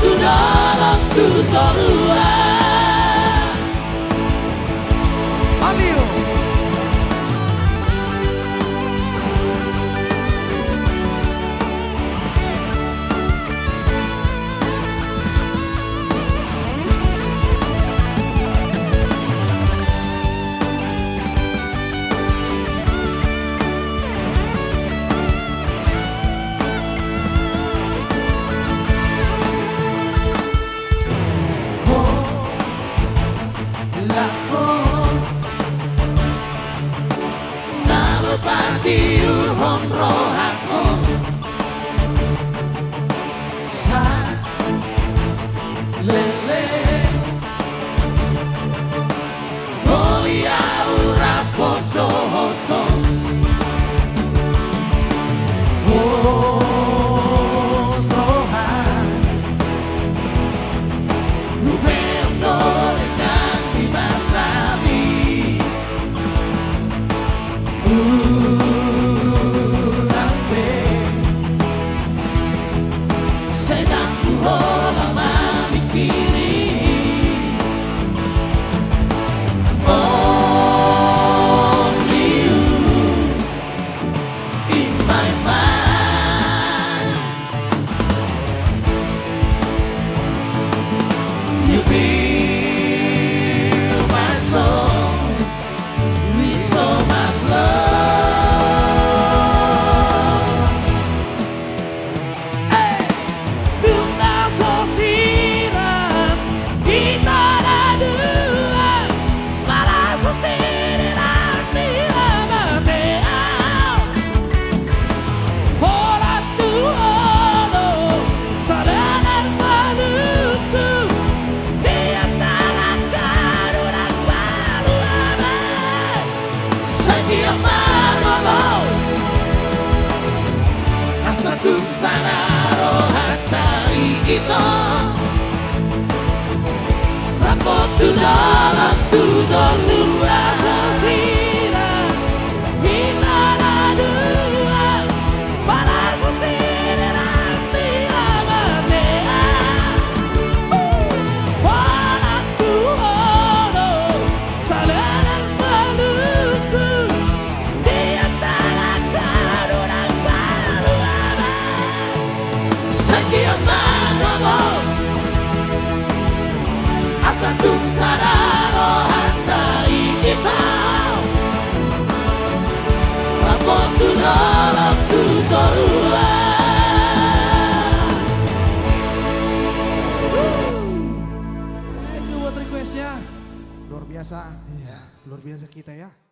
tu dalam tutorial. Ambil. Partiur honro hakon sa lele Bolia ura podo hoto Ostrohan Rupeono sedang dibasahi sedang kuhola memikiri only you in my mind. You fill my soul with so much love. Satu sanaro hatari kita rapot tu dalam tudor luar sira kita dua para sosiri nanti amatea para tu ono salah maluku di antara kadurang sekian manos asa tung sadaro hatai kita rapot tu dalam tutorial. Thank you buat requestnya. Luar biasa. Iya, luar biasa kita ya.